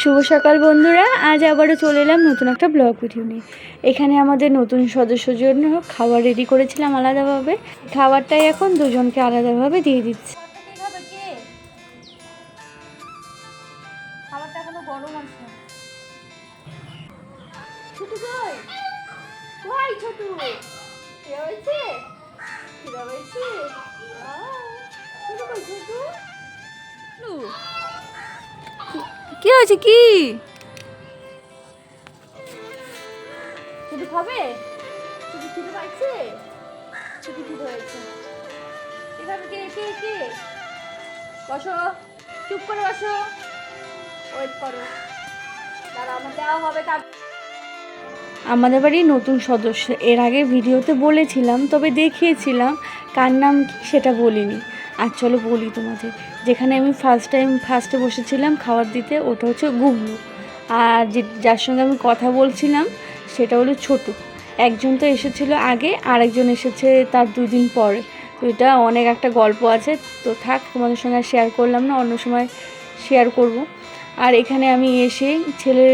শুভ সকাল বন্ধুরা, আজ আবারও চলে এলাম নতুন একটা ব্লগ ভিডিও নিয়ে। এখানে আমাদের নতুন সদস্যর জন্য খাবার রেডি করেছিলাম আলাদাভাবে। খাবারটাই এখন দুজনকে আলাদাভাবে দিয়ে দিচ্ছি। খাবারটা এখনো গরম আছে। ছোটু কই? কই ছোটু? কে হয়েছে? খিদা হয়েছে? ছোটু কই ছোটু? কি হয়েছে কি? শুধু খাবে? শুধু খিদে পাচ্ছে? শুধু খিদে হয়েছে। এখানে কে কে কে? বসো, চুপ করে বসো, ওয়েট করো, দাঁড়া আমার দেওয়া হবে। আমাদের বাড়ির নতুন সদস্য, এর আগে ভিডিওতে বলেছিলাম, তবে দেখিয়েছিলাম, কার নাম কি সেটা বলিনি। আর চলো বলি তোমাদের। যেখানে আমি ফার্স্টে বসেছিলাম খাবার দিতে, ওটা হচ্ছে গুবলু। আর যার সঙ্গে আমি কথা বলছিলাম সেটা হলো ছোটু। একজন তো এসেছিলো আগে, আরেকজন এসেছে তার 2 দিন পরে। তো এটা অনেক একটা গল্প আছে, তো থাক, তোমাদের সঙ্গে আর শেয়ার করলাম না, অন্য সময় শেয়ার করব। আর এখানে আমি এসে ছেলের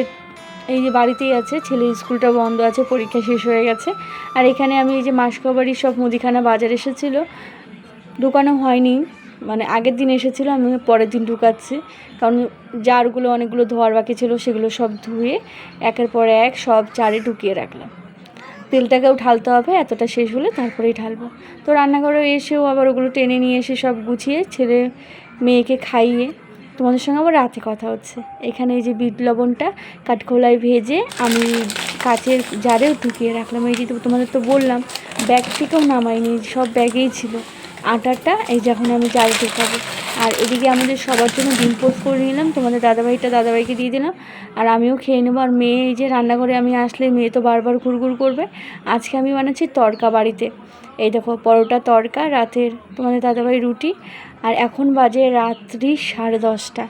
এই যে বাড়িতেই আছে, ছেলের স্কুলটা বন্ধ আছে, পরীক্ষা শেষ হয়ে গেছে। আর এখানে আমি এই যে মাসকবাড়ির সব মুদিখানা বাজার এসেছিলো, ঢুকানো হয়নি, মানে আগের দিন এসেছিলো, আমি পরের দিন ঢুকাচ্ছি। কারণ জারগুলো অনেকগুলো ধোয়ার বাকি ছিল, সেগুলো সব ধুয়ে একের পর এক সব জারে ঢুকিয়ে রাখলাম। তেলটাকেও ঢালতে হবে, এতটা শেষ হলে তারপরেই ঢালবো। তো রান্নাঘরে এসেও আবার ওগুলো টেনে নিয়ে এসে সব গুছিয়ে ছেলে মেয়েকে খাইয়ে তোমাদের সঙ্গে আবার রাতে কথা হচ্ছে। এখানে এই যে বিট লবণটা কাঠখোলায় ভেজে আমি কাচের জারেও ঢুকিয়ে রাখলাম। এই যে তোমাদের তো বললাম ব্যাগ থেকেও নামাইনি, সব ব্যাগেই ছিল। আটাটা এই যে এখন আমি জারে ঢুকাবো। আর এদিকে আমাদের সবার জন্য ডিম পোস্ট করে নিলাম, তোমাদের দাদাভাইকে দিয়ে দিলাম, আর আমিও খেয়ে নেবো। আর মেয়ে এই যে রান্নাঘরে আমি আসলে মেয়ে তো বারবার ঘুরঘুর করবে। আজকে আমি বানাচ্ছি তড়কা বাড়িতে। এই দেখো পরোটা তড়কা, রাতের তোমাদের দাদাভাই রুটি। আর এখন বাজে রাত্রি 10:30।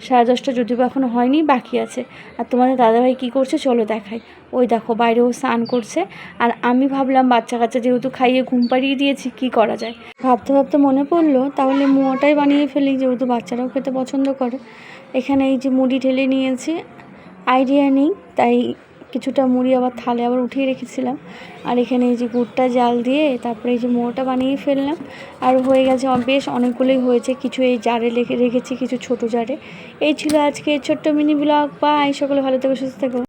10:30 যদিও এখনও হয়নি, বাকি আছে। আর তোমাদের দাদাভাই কী করছে চলো দেখাই। ওই দেখো বাইরেও স্নান করছে। আর আমি ভাবলাম বাচ্চা কাচ্চা যেহেতু খাইয়ে ঘুম পাড়িয়ে দিয়েছি, কী করা যায়। ভাবতে ভাবতে মনে পড়লো তাহলে মোয়াটাই বানিয়ে ফেলি, যেহেতু বাচ্চারাও খেতে পছন্দ করে। এখানে এই যে মুড়ি ঢেলে নিয়েছি, আইডিয়া নেই তাই কিছুটা মুড়ি আবার থালে আবার উঠিয়ে রেখেছিলাম। আর এখানে এই যে গুড়টা জাল দিয়ে তারপরে এই যে মোয়াটা বানিয়ে ফেললাম। আর হয়ে গেছে, বেশ অনেকগুলোই হয়েছে। কিছু এই জারে রেখেছি, কিছু ছোটো জারে। এই ছিল আজকে ছোট্ট মিনি ব্লগ। বাই, সকলে ভালো থেকো, সুস্থ থেকো।